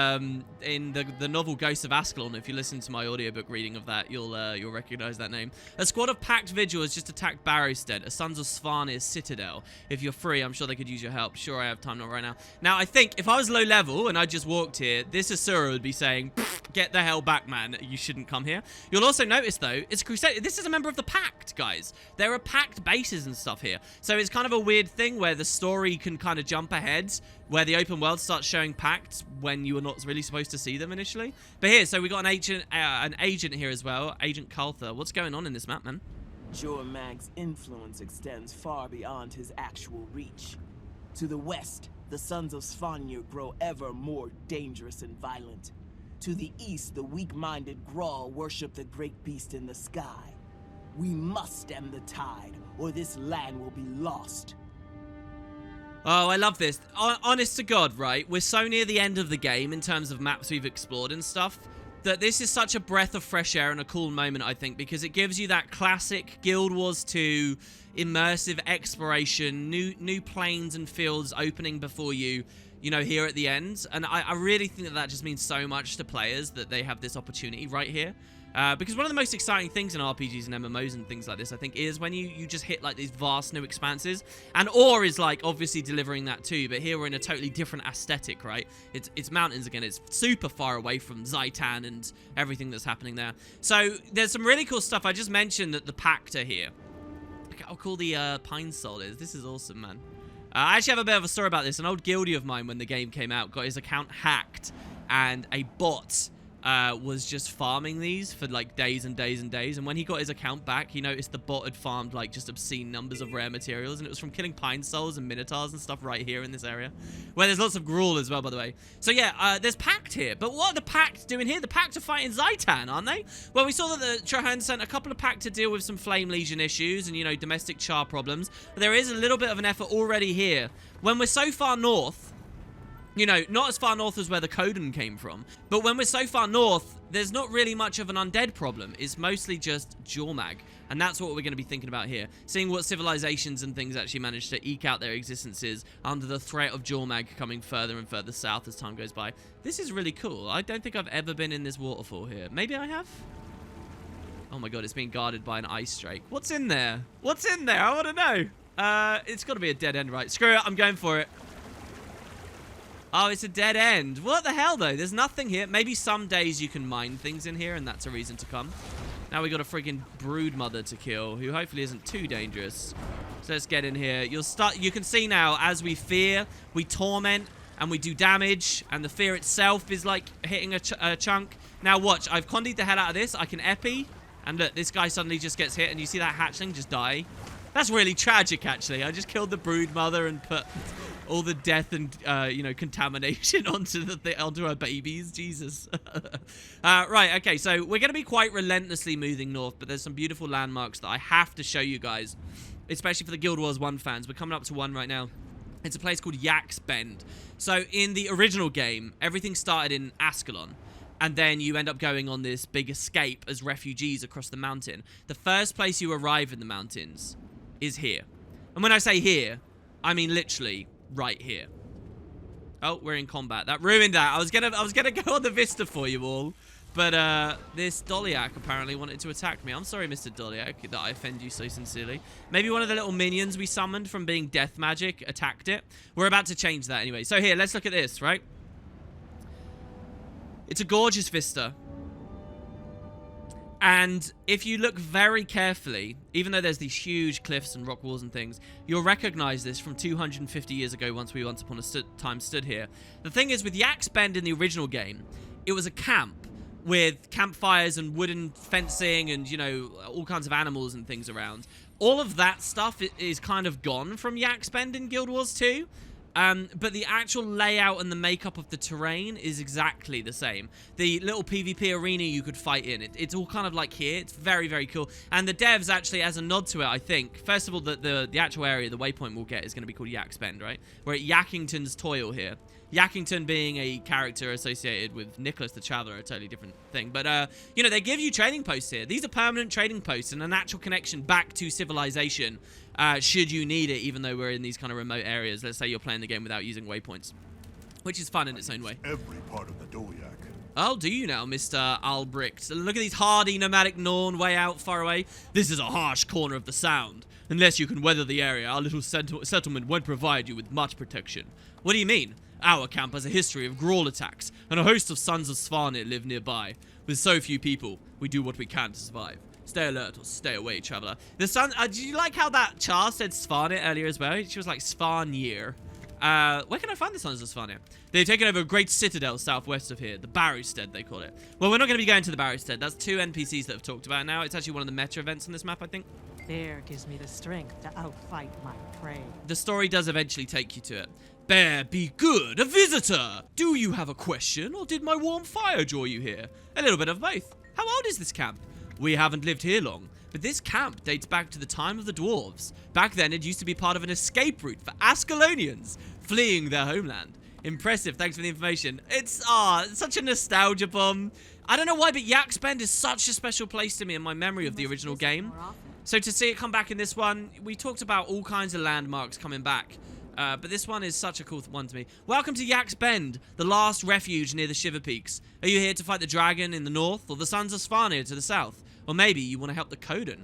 in the novel Ghosts of Ascalon, if you listen to my audiobook reading of that, you'll recognize that name. A squad of packed Vigil has just attacked Barrowstead, a Sons of Svanir's citadel. If you're free, I'm sure they could use your help. Sure, I have time, not right now. Now, I think if I was low level and I just walked here, this Asura would be saying, get the hell back, man. You shouldn't come here. You'll also notice, though, it's a Crusade. This is a member of the Pact, guys. There are Pact bases and stuff here. So it's kind of a weird thing where the story can kind of jump ahead, where the open world starts showing Pacts when you were not really supposed to see them initially. But here, so we got an agent here as well, Agent Caltha. What's going on in this map, man? Jormag's influence extends far beyond his actual reach. To the west, the sons of Svanir grow ever more dangerous and violent. To the east, the weak-minded Grawl worship the great beast in the sky. We must stem the tide, or this land will be lost. Oh, I love this. Honest to God, right? We're so near the end of the game in terms of maps we've explored and stuff, that this is such a breath of fresh air and a cool moment, I think, because it gives you that classic Guild Wars 2 immersive exploration, new plains and fields opening before you, you know, here at the end. And I really think that just means so much to players that they have this opportunity right here. Because one of the most exciting things in RPGs and MMOs and things like this, I think, is when you just hit, like, these vast new expanses. And Ore is, like, obviously delivering that too, but here we're in a totally different aesthetic, right? It's mountains again. It's super far away from Zhaitan and everything that's happening there. So there's some really cool stuff. I just mentioned that the Pact are here. Look how cool the Pine Soul is. This is awesome, man. I actually have a bit of a story about this. An old guildie of mine, when the game came out, got his account hacked, and a bot was just farming these for like days and days and days. And when he got his account back, he noticed the bot had farmed like just obscene numbers of rare materials, and it was from killing Pine Souls and Minotaurs and stuff right here in this area, where there's lots of Gruul as well, by the way. So yeah, there's Pact here. But what are the Pact doing here? The Pact are fighting Zhaitan, aren't they? Well, we saw that the Trahan sent a couple of Pact to deal with some Flame Legion issues and, you know, domestic char problems. But there is a little bit of an effort already here. When we're so far north, you know, not as far north as where the Coden came from, but when we're so far north, there's not really much of an undead problem. It's mostly just Jormag, and that's what we're going to be thinking about here. Seeing what civilizations and things actually manage to eke out their existences under the threat of Jormag coming further and further south as time goes by. This is really cool. I don't think I've ever been in this waterfall here. Maybe I have? Oh my god, it's being guarded by an ice drake. What's in there? What's in there? I want to know. It's got to be a dead end, right? Screw it, I'm going for it. Oh, it's a dead end. What the hell, though? There's nothing here. Maybe some days you can mine things in here, and that's a reason to come. Now we got a friggin' brood mother to kill, who hopefully isn't too dangerous. So let's get in here. You can see now, as we fear, we torment, and we do damage, and the fear itself is, like, hitting a chunk. Now watch. I've condied the hell out of this. I can epi, and look, this guy suddenly just gets hit, and you see that hatchling just die. That's really tragic, actually. I just killed the brood mother and put all the death and, you know, contamination onto her babies. Jesus. Right, okay, so we're going to be quite relentlessly moving north, but there's some beautiful landmarks that I have to show you guys, especially for the Guild Wars 1 fans. We're coming up to one right now. It's a place called Yaks Bend. So in the original game, everything started in Ascalon, and then you end up going on this big escape as refugees across the mountain. The first place you arrive in the mountains is here. And when I say here, I mean literally right here. Oh, we're in combat. That ruined that. I was gonna go on the vista for you all, but this Dolyak apparently wanted to attack me. I'm sorry, Mr. Dolyak, that I offend you so sincerely. Maybe one of the little minions we summoned from being death magic attacked it. We're about to change that anyway. So here, let's look at this, right? It's a gorgeous vista. And if you look very carefully, even though there's these huge cliffs and rock walls and things, you'll recognize this from 250 years ago once upon a time stood here. The thing is, with Yaks Bend in the original game, it was a camp with campfires and wooden fencing and, you know, all kinds of animals and things around. All of that stuff is kind of gone from Yaks Bend in Guild Wars 2. But the actual layout and the makeup of the terrain is exactly the same. The little PvP arena you could fight in, it's all kind of like here. It's very, very cool. And the devs actually, as a nod to it, I think, first of all, the actual area, the waypoint we'll get is going to be called Yaks Bend, right? We're at Yakington's Toil here. Yakington being a character associated with Nicholas the Traveler, a totally different thing. But, you know, they give you trading posts here. These are permanent trading posts and a natural connection back to civilization, should you need it, even though we're in these kind of remote areas. Let's say you're playing the game without using waypoints, which is fun in its own way. Every part of the Dolyak. Oh, do you now, Mr. Albrecht? Look at these hardy nomadic Norn way out far away. This is a harsh corner of the Sound. Unless you can weather the area, our little settlement won't provide you with much protection. What do you mean? Our camp has a history of Grawl attacks, and a host of Sons of Svarnir live nearby. With so few people, we do what we can to survive. Stay alert or stay away, traveler. The sun. Did you like how that Char said Svarnir earlier as well? She was like Svarnir. Where can I find the Sons of Svarnir? They've taken over a great citadel southwest of here. The Barrowstead, they call it. Well, we're not going to be going to the Barrowstead. That's 2 NPCs that have talked about it now. It's actually one of the meta events on this map, I think. Fear gives me the strength to outfight my prey. The story does eventually take you to it. Bear, be good, a visitor! Do you have a question, or did my warm fire draw you here? A little bit of both. How old is this camp? We haven't lived here long, but this camp dates back to the time of the dwarves. Back then, it used to be part of an escape route for Ascalonians fleeing their homeland. Impressive, thanks for the information. It's such a nostalgia bomb. I don't know why, but Yaks Bend is such a special place to me in my memory of the original game. So to see it come back in this one, we talked about all kinds of landmarks coming back. But this one is such a cool one to me. Welcome to Yaks Bend, the last refuge near the Shiver Peaks. Are you here to fight the dragon in the north, or the Sons of Svarnir to the south? Or maybe you want to help the Coden?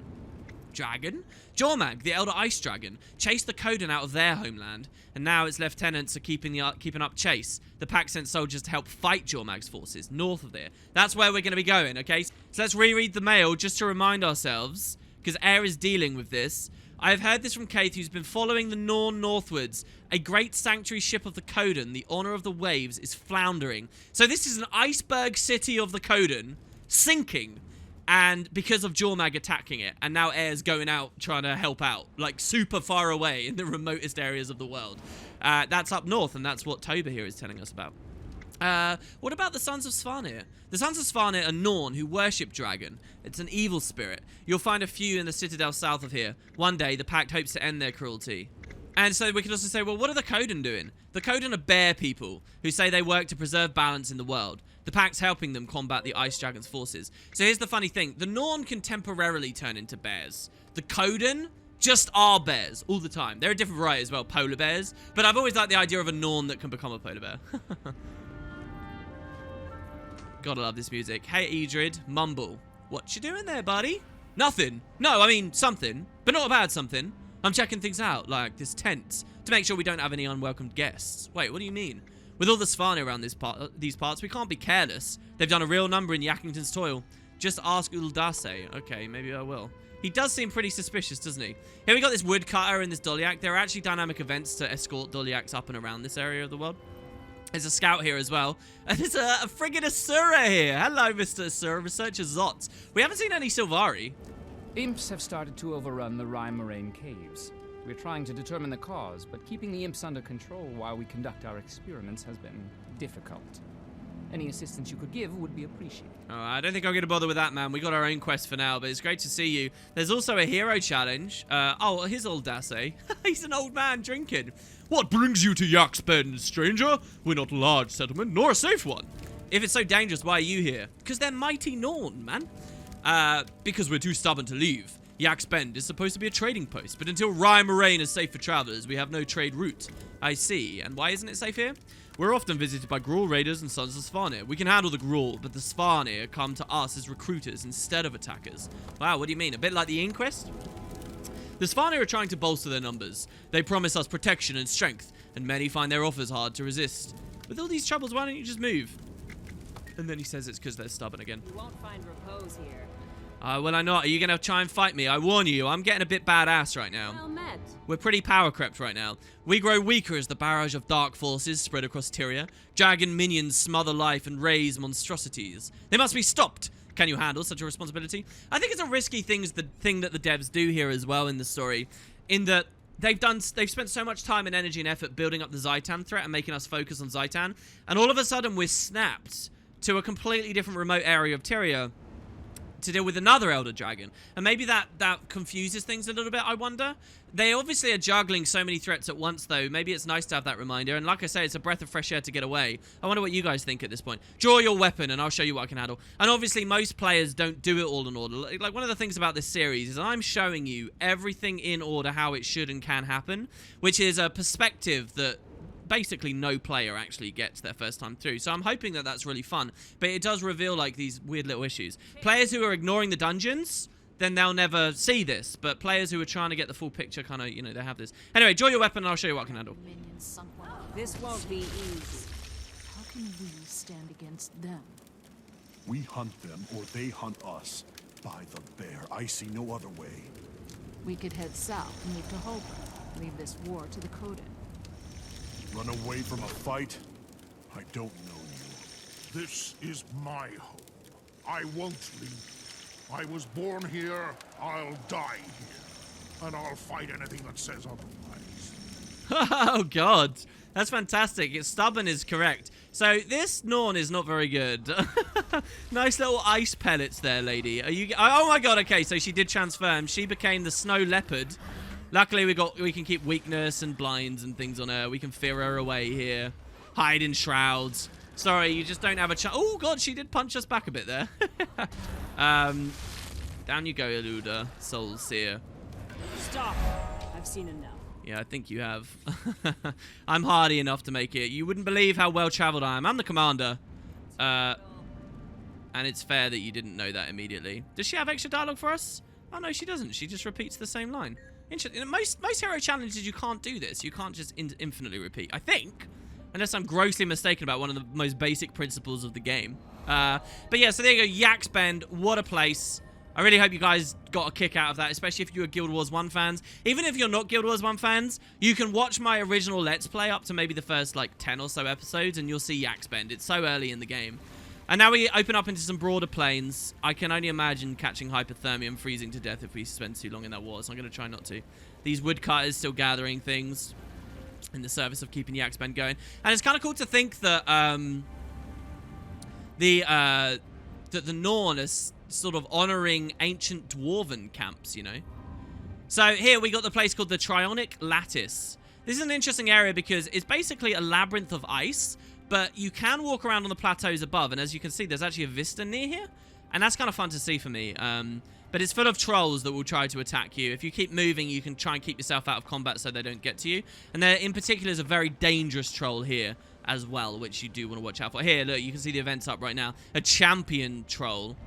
Dragon? Jormag, the Elder Ice Dragon, chased the Coden out of their homeland, and now its lieutenants are keeping up chase. The pack sent soldiers to help fight Jormag's forces north of there. That's where we're going to be going, okay? So let's reread the mail just to remind ourselves, because Air is dealing with this. I have heard this from Kaith, who's been following the Norn northwards. A great sanctuary ship of the Coden, the Honor of the Waves, is floundering. So this is an iceberg city of the Coden, sinking, and because of Jormag attacking it. And now Air's going out trying to help out, like super far away in the remotest areas of the world. That's up north, and that's what Toba here is telling us about. What about the Sons of Svarnir? The Sons of Svarnir are Norn who worship Dragon. It's an evil spirit. You'll find a few in the citadel south of here. One day, the Pact hopes to end their cruelty. And so we can also say, well, what are the Coden doing? The Coden are bear people who say they work to preserve balance in the world. The Pact's helping them combat the Ice Dragon's forces. So here's the funny thing. The Norn can temporarily turn into bears. The Coden just are bears all the time. They're a different variety as well, polar bears. But I've always liked the idea of a Norn that can become a polar bear. Gotta love this music. Hey, Edred, mumble. What you doing there, buddy? Nothing. No, I mean, something. But not a bad something. I'm checking things out, like this tent, to make sure we don't have any unwelcome guests. Wait, what do you mean? With all the Svarnir around these parts, we can't be careless. They've done a real number in Yakington's toil. Just ask Uldase. Okay, maybe I will. He does seem pretty suspicious, doesn't he? Here we got this woodcutter and this Dolyak. There are actually dynamic events to escort Dolyaks up and around this area of the world. There's a scout here as well. And there's a friggin' Asura here. Hello, Mr. Asura, Researcher Zotz. We haven't seen any Sylvari. Imps have started to overrun the Rime-Moraine caves. We're trying to determine the cause, but keeping the imps under control while we conduct our experiments has been difficult. Any assistance you could give would be appreciated. Oh, I don't think I'm going to bother with that, man. We got our own quest for now, but it's great to see you. There's also a hero challenge. Oh, here's old Dasse. He's an old man drinking. What brings you to Yaks Bend, stranger? We're not a large settlement, nor a safe one. If it's so dangerous, why are you here? Because they're mighty Norn, man. Because we're too stubborn to leave. Yaks Bend is supposed to be a trading post, but until Rime-Moraine is safe for travelers, we have no trade route. I see. And why isn't it safe here? We're often visited by Grawl raiders and Sons of Svarnir. We can handle the Grawl, but the Svarnir come to us as recruiters instead of attackers. Wow, what do you mean? A bit like the Inquest? The Svarnir are trying to bolster their numbers. They promise us protection and strength, and many find their offers hard to resist. With all these troubles, why don't you just move? And then he says it's because they're stubborn again. You won't find repose here. Well, I'm not. Are you going to try and fight me? I warn you, I'm getting a bit badass right now. Well met. We're pretty power crept right now. We grow weaker as the barrage of dark forces spread across Tyria. Dragon minions smother life and raise monstrosities. They must be stopped. Can you handle such a responsibility? I think it's a risky thing that the devs do here as well in the story, in that they've spent so much time and energy and effort building up the Zhaitan threat and making us focus on Zhaitan, and all of a sudden we're snapped to a completely different remote area of Tyria to deal with another Elder Dragon. And maybe that confuses things a little bit, I wonder. They obviously are juggling so many threats at once, though. Maybe it's nice to have that reminder. And like I say, it's a breath of fresh air to get away. I wonder what you guys think at this point. Draw your weapon, and I'll show you what I can handle. And obviously, most players don't do it all in order. Like, one of the things about this series is I'm showing you everything in order, how it should and can happen, which is a perspective that basically no player actually gets their first time through. So I'm hoping that that's really fun, but it does reveal like these weird little issues. Players who are ignoring the dungeons, then they'll never see this. But players who are trying to get the full picture kind of, you know, they have this. Anyway, draw your weapon and I'll show you what I can handle. This won't be easy. How can we stand against them? We hunt them or they hunt us. By the bear, I see no other way. We could head south, move to Hope, leave this war to the Coden. Run away from a fight? I don't know you. This is my home. I won't leave. I was born here, I'll die here. And I'll fight anything that says otherwise. Oh, God. That's fantastic. Stubborn is correct. So, this Norn is not very good. Nice little ice pellets there, lady. Are you? Oh, my God. Okay, so she did transform. She became the snow leopard. Luckily, we can keep weakness and blinds and things on her. We can fear her away here. Hide in shrouds. Sorry, you just don't have a chance. Oh, God, she did punch us back a bit there. Down you go, Eluda. Soul Seer. Stop. I've seen enough. Yeah, I think you have. I'm hardy enough to make it. You wouldn't believe how well-traveled I am. I'm the commander. And it's fair that you didn't know that immediately. Does she have extra dialogue for us? Oh, no, she doesn't. She just repeats the same line. Interesting. Most hero challenges, you can't do this. You can't just infinitely repeat. I think. Unless I'm grossly mistaken about one of the most basic principles of the game. But yeah, so there you go. Yaks Bend. What a place. I really hope you guys got a kick out of that, especially if you were Guild Wars 1 fans. Even if you're not Guild Wars 1 fans, you can watch my original Let's Play up to maybe the first, like, 10 or so episodes, and you'll see Yaks Bend. It's so early in the game. And now we open up into some broader plains. I can only imagine catching hypothermia and freezing to death if we spend too long in that war, so I'm going to try not to. These woodcutters still gathering things in the service of keeping Yaks Bend going. And it's kind of cool to think that the Norn is sort of honoring ancient dwarven camps, you know. So here we got the place called the Trionic Lattice. This is an interesting area because it's basically a labyrinth of ice, but you can walk around on the plateaus above, and as you can see, there's actually a vista near here, and that's kind of fun to see for me. But it's full of trolls that will try to attack you. If you keep moving, you can try and keep yourself out of combat so they don't get to you. And there, in particular, is a very dangerous troll here as well, which you do want to watch out for. Here, look, you can see the events up right now. A champion troll,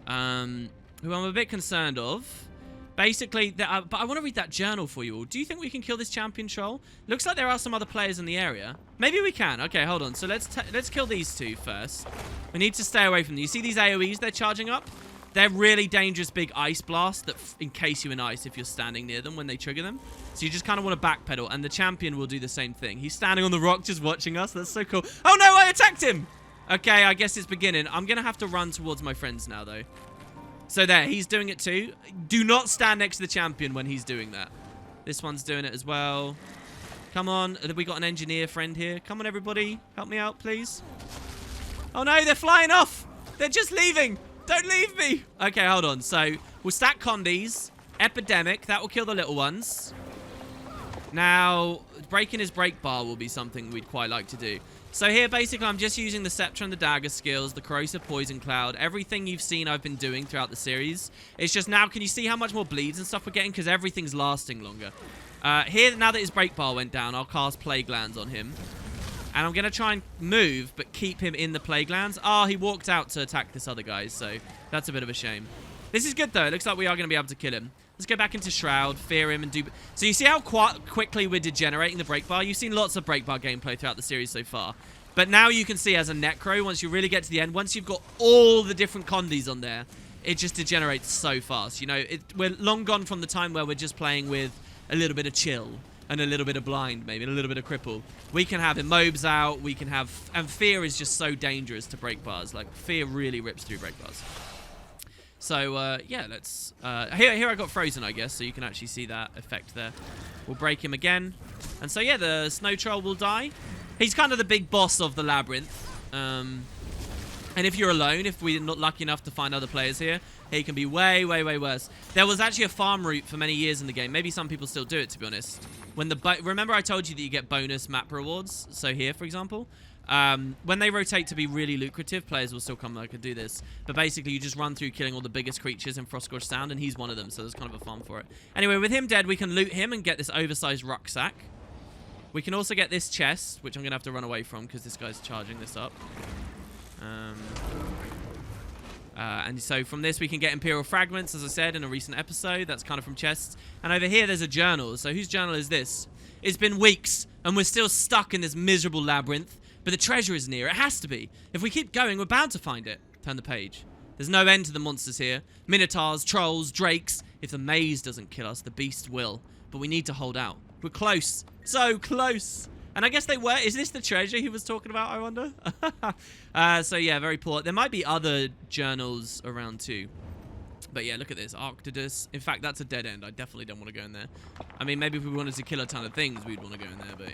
who I'm a bit concerned of. Basically, but I want to read that journal for you all. Do you think we can kill this champion troll? Looks like there are some other players in the area. Maybe we can. Okay, hold on. So let's kill these two first. We need to stay away from them. You see these AoEs they're charging up? They're really dangerous big ice blasts that encase you in ice if you're standing near them when they trigger them. So you just kind of want to backpedal, and the champion will do the same thing. He's standing on the rock just watching us. That's so cool. Oh no, I attacked him! Okay, I guess it's beginning. I'm going to have to run towards my friends now, though. So there, he's doing it too. Do not stand next to the champion when he's doing that. This one's doing it as well. Come on, we got an engineer friend here. Come on, everybody. Help me out, please. Oh no, they're flying off. They're just leaving. Don't leave me. Okay, hold on. So we'll stack condies. Epidemic. That will kill the little ones. Now, breaking his break bar will be something we'd quite like to do. So here, basically, I'm just using the Scepter and the Dagger skills, the Corrosive Poison Cloud, everything you've seen I've been doing throughout the series. It's just now, can you see how much more bleeds and stuff we're getting? Because everything's lasting longer. Here, now that his break bar went down, I'll cast Plague Lands on him. And I'm going to try and move, but keep him in the Plague Lands. Oh, he walked out to attack this other guy, so that's a bit of a shame. This is good, though. It looks like we are going to be able to kill him. Let's go back into Shroud, fear him, and do... So you see how quickly we're degenerating the break bar? You've seen lots of break bar gameplay throughout the series so far. But now you can see as a Necro, once you really get to the end, once you've got all the different condies on there, it just degenerates so fast. You know, we're long gone from the time where we're just playing with a little bit of chill and a little bit of blind, maybe, and a little bit of cripple. We can have immobes out, we can have... And fear is just so dangerous to break bars. Like, fear really rips through break bars. So, yeah, let's... Here I got frozen, I guess, so you can actually see that effect there. We'll break him again. And so, yeah, the snow troll will die. He's kind of the big boss of the labyrinth. And if you're alone, if we're not lucky enough to find other players here, he can be way, way, way worse. There was actually a farm route for many years in the game. Maybe some people still do it, to be honest. When remember I told you that you get bonus map rewards? So here, for example... when they rotate to be really lucrative, players will still come like and do this. But basically, you just run through killing all the biggest creatures in Frostgorge Sound, and he's one of them, so there's kind of a farm for it. Anyway, with him dead, we can loot him and get this oversized rucksack. We can also get this chest, which I'm going to have to run away from because this guy's charging this up. And so from this, we can get Imperial Fragments, as I said in a recent episode. That's kind of from chests. And over here, there's a journal. So whose journal is this? It's been weeks, and we're still stuck in this miserable labyrinth. But the treasure is near. It has to be. If we keep going, we're bound to find it. Turn the page. There's no end to the monsters here. Minotaurs, trolls, drakes. If the maze doesn't kill us, the beast will. But we need to hold out. We're close. So close. And I guess they were. Is this the treasure he was talking about, I wonder? So, yeah, very poor. There might be other journals around, too. But, yeah, look at this. Arctidus. In fact, that's a dead end. I definitely don't want to go in there. I mean, maybe if we wanted to kill a ton of things, we'd want to go in there. But,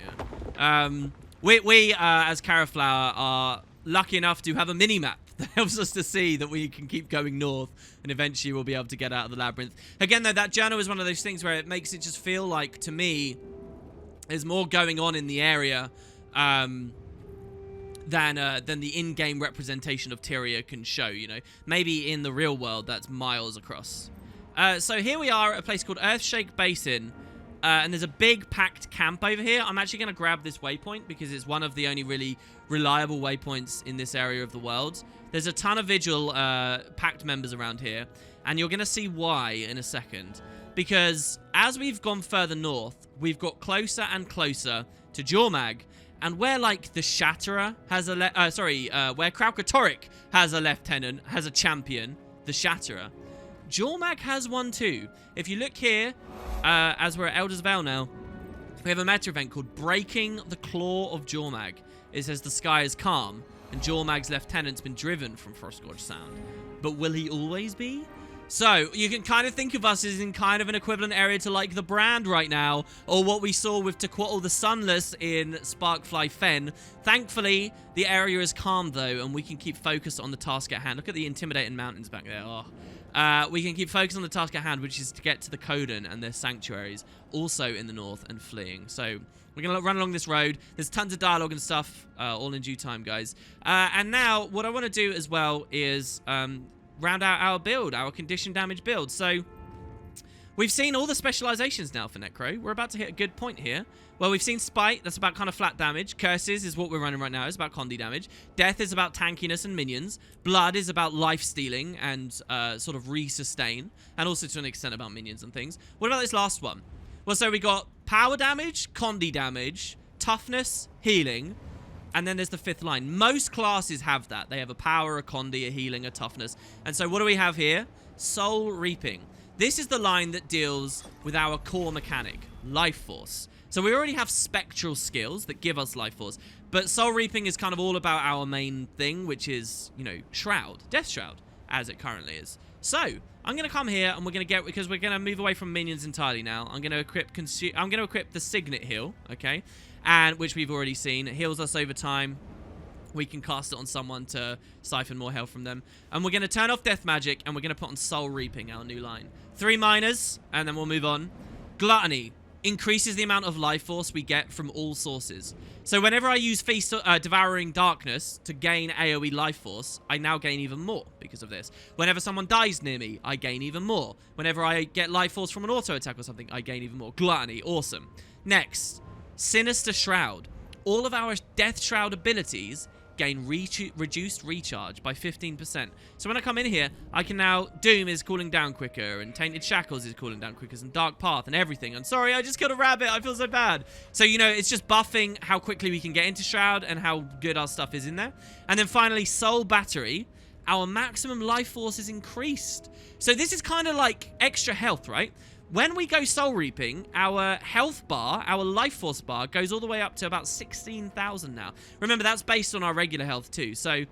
yeah. We as Caraflower, are lucky enough to have a mini-map that helps us to see that we can keep going north. And eventually, we'll be able to get out of the labyrinth. Again, though, that journal is one of those things where it makes it just feel like, to me, there's more going on in the area than the in-game representation of Tyria can show, you know. Maybe in the real world, that's miles across. So here we are at a place called Earthshake Basin, and there's a big packed camp over here. I'm actually going to grab this waypoint because it's one of the only really reliable waypoints in this area of the world. There's a ton of Vigil pact members around here, and you're going to see why in a second. Because as we've gone further north, we've got closer and closer to Jormag. And where, like, the Shatterer has a... where Kralkatorrik has a lieutenant, has a champion, the Shatterer, Jormag has one too. If you look here, as we're at Elder's Vale now, we have a meta event called Breaking the Claw of Jormag. It says the sky is calm, and Jormag's lieutenant's been driven from Frostgorge Sound. But will he always be? So, you can kind of think of us as in kind of an equivalent area to, like, the Brand right now, or what we saw with Tequatl the Sunless in Sparkfly Fen. Thankfully, the area is calm, though, and we can keep focused on the task at hand. Look at the intimidating mountains back there. Oh. We can keep focused on the task at hand, which is to get to the Kodan and their sanctuaries, also in the north, and fleeing. So, we're going to run along this road. There's tons of dialogue and stuff, all in due time, guys. And now, what I want to do as well is... round out our build, our condition damage build. So, we've seen all the specializations now for Necro. We're about to hit a good point here. Well, we've seen Spite, that's about kind of flat damage. Curses is what we're running right now, it's about Condi damage. Death is about tankiness and minions. Blood is about life stealing and sort of re-sustain. And also to an extent about minions and things. What about this last one? Well, so we got power damage, Condi damage, toughness, healing. And then there's the fifth line. Most classes have that. They have a power, a condi, a healing, a toughness. And so what do we have here? Soul Reaping. This is the line that deals with our core mechanic, Life Force. So we already have spectral skills that give us Life Force. But Soul Reaping is kind of all about our main thing, which is, you know, Shroud. Death Shroud, as it currently is. So, I'm going to come here and we're going to get... Because we're going to move away from minions entirely now. I'm going to equip the Signet Heal, okay? And which we've already seen. It heals us over time. We can cast it on someone to siphon more health from them. And we're going to turn off Death Magic, and we're going to put on Soul Reaping, our new line. 3 minors, and then we'll move on. Gluttony increases the amount of life force we get from all sources. So whenever I use Feast Devouring Darkness to gain AoE life force, I now gain even more because of this. Whenever someone dies near me, I gain even more. Whenever I get life force from an auto attack or something, I gain even more. Gluttony, awesome. Next, Sinister Shroud. All of our Death Shroud abilities gain reduced recharge by 15%. So when I come in here, I can now... Doom is cooling down quicker, and Tainted Shackles is cooling down quicker, and Dark Path and everything. I'm sorry, I just killed a rabbit. I feel so bad. So, you know, it's just buffing how quickly we can get into Shroud and how good our stuff is in there. And then finally, Soul Battery. Our maximum life force is increased. So this is kind of like extra health, right? When we go Soul Reaping, our health bar, our life force bar, goes all the way up to about 16,000 now. Remember, that's based on our regular health too. So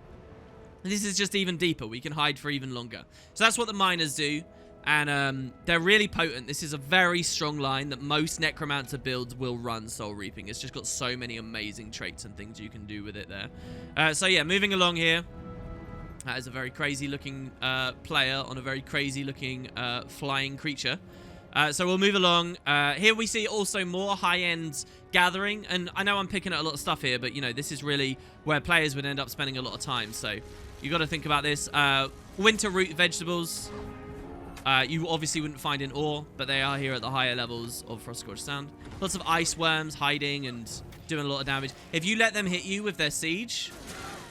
this is just even deeper. We can hide for even longer. So that's what the miners do. And they're really potent. This is a very strong line that most Necromancer builds will run Soul Reaping. It's just got so many amazing traits and things you can do with it there. So yeah, moving along here. That is a very crazy looking player on a very crazy looking flying creature. So we'll move along. Here we see also more high-end gathering. And I know I'm picking at a lot of stuff here, but, you know, this is really where players would end up spending a lot of time. So you got to think about this. Winter root vegetables. You obviously wouldn't find in ore, but they are here at the higher levels of Frostgorge Sound. Lots of ice worms hiding and doing a lot of damage. If you let them hit you with their siege,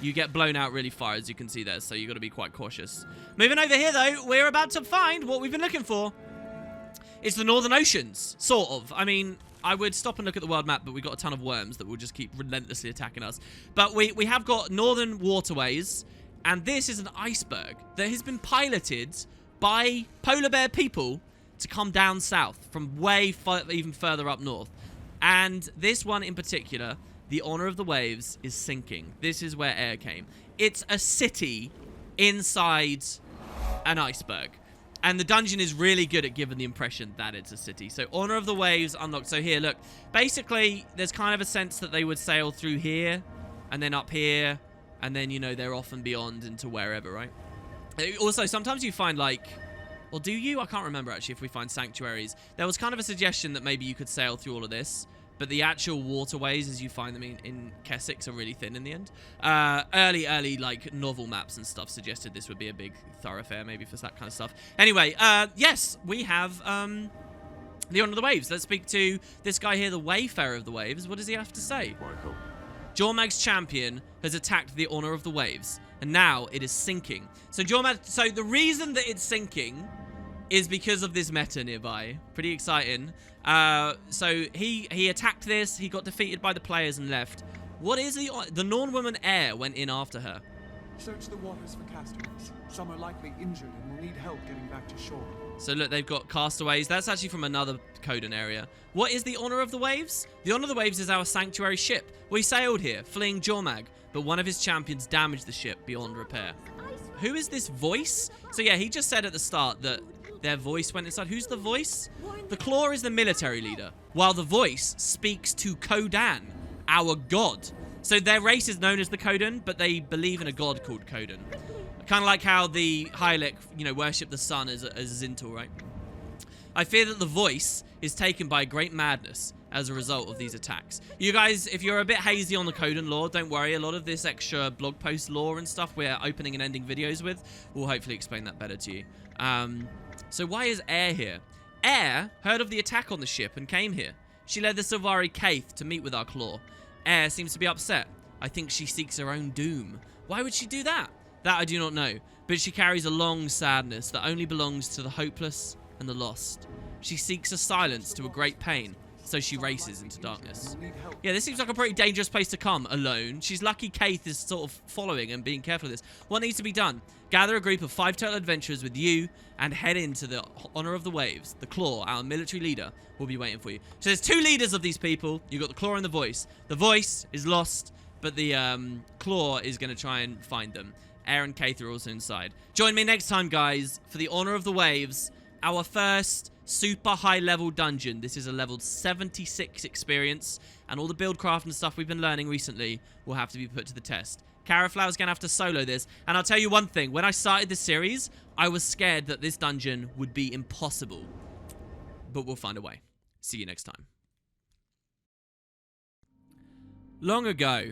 you get blown out really far, as you can see there, so you got to be quite cautious. Moving over here, though, we're about to find what we've been looking for. It's the Northern Oceans, sort of. I mean, I would stop and look at the world map, but we've got a ton of worms that will just keep relentlessly attacking us. But we have got northern waterways, and this is an iceberg that has been piloted by polar bear people to come down south from way even further up north. And this one in particular, the Honor of the Waves, is sinking. This is where air came. It's a city inside an iceberg. And the dungeon is really good at giving the impression that it's a city. So Honor of the Waves unlocked. So here, look. Basically, there's kind of a sense that they would sail through here, and then up here, and then, you know, they're off and beyond into wherever, right? Also, sometimes you find, like... Or do you? I can't remember, actually, if we find sanctuaries. There was kind of a suggestion that maybe you could sail through all of this. But the actual waterways, as you find them in Keswick, are really thin in the end. Early, like, novel maps and stuff suggested this would be a big thoroughfare, maybe, for that kind of stuff. Anyway, yes, we have the Honor of the Waves. Let's speak to this guy here, the Wayfarer of the Waves. What does he have to say? Jormag's champion has attacked the Honor of the Waves, and now it is sinking. So the reason that it's sinking is because of this meta nearby. Pretty exciting. So he attacked this, he got defeated by the players and left. What is the Norn woman Air went in after her? Search the waters for castaways. Some are likely injured and will need help getting back to shore. So look, they've got castaways. That's actually from another Codan area. What is the Honor of the Waves? The Honor of the Waves is our sanctuary ship. We sailed here, fleeing Jormag, but one of his champions damaged the ship beyond repair. Who is this voice? So yeah, he just said at the start that their voice went inside. Who's the voice? The Claw is the military leader, while the voice speaks to Codan, our god. So their race is known as the Codan, but they believe in a god called Codan. Kind of like how the Hylek, you know, worship the sun as Zintal, right? I fear that the voice is taken by great madness as a result of these attacks. You guys, if you're a bit hazy on the Codan lore, don't worry. A lot of this extra blog post lore and stuff we're opening and ending videos with will hopefully explain that better to you. So why is Air here? Air heard of the attack on the ship and came here. She led the Silvari Kaith to meet with our Claw. Air seems to be upset. I think she seeks her own doom. Why would she do that? That I do not know. But she carries a long sadness that only belongs to the hopeless and the lost. She seeks a silence to a great pain, so she races into darkness. Yeah, this seems like a pretty dangerous place to come alone. She's lucky Kaith is sort of following and being careful of this. What needs to be done? Gather a group of 5 total adventurers with you and head into the Honor of the Waves. The Claw, our military leader, will be waiting for you. So there's 2 leaders of these people. You've got the Claw and the Voice. The Voice is lost, but the Claw is going to try and find them. Air and Kaith are also inside. Join me next time, guys, for the Honor of the Waves, our first super high-level dungeon. This is a level 76 experience, and all the buildcraft and stuff we've been learning recently will have to be put to the test. Caraflow's going to have to solo this, and I'll tell you one thing. When I started this series, I was scared that this dungeon would be impossible. But we'll find a way. See you next time. Long ago,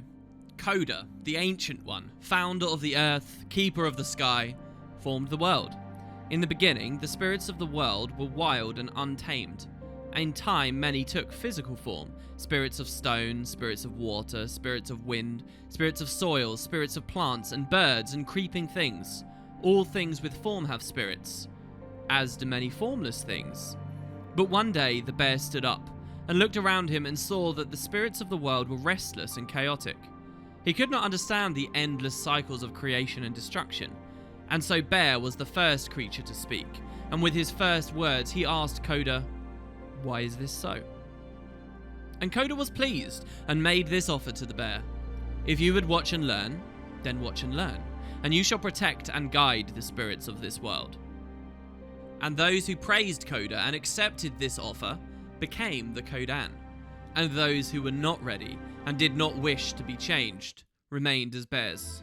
Coda, the Ancient One, founder of the earth, keeper of the sky, formed the world. In the beginning, the spirits of the world were wild and untamed. In time, many took physical form. Spirits of stone, spirits of water, spirits of wind, spirits of soil, spirits of plants and birds and creeping things. All things with form have spirits, as do many formless things. But one day the bear stood up and looked around him and saw that the spirits of the world were restless and chaotic. He could not understand the endless cycles of creation and destruction. And so Bear was the first creature to speak, and with his first words he asked Coda, "Why is this so?" And Coda was pleased and made this offer to the bear. "If you would watch and learn, then watch and learn, and you shall protect and guide the spirits of this world." And those who praised Coda and accepted this offer became the Codan, and those who were not ready and did not wish to be changed remained as bears.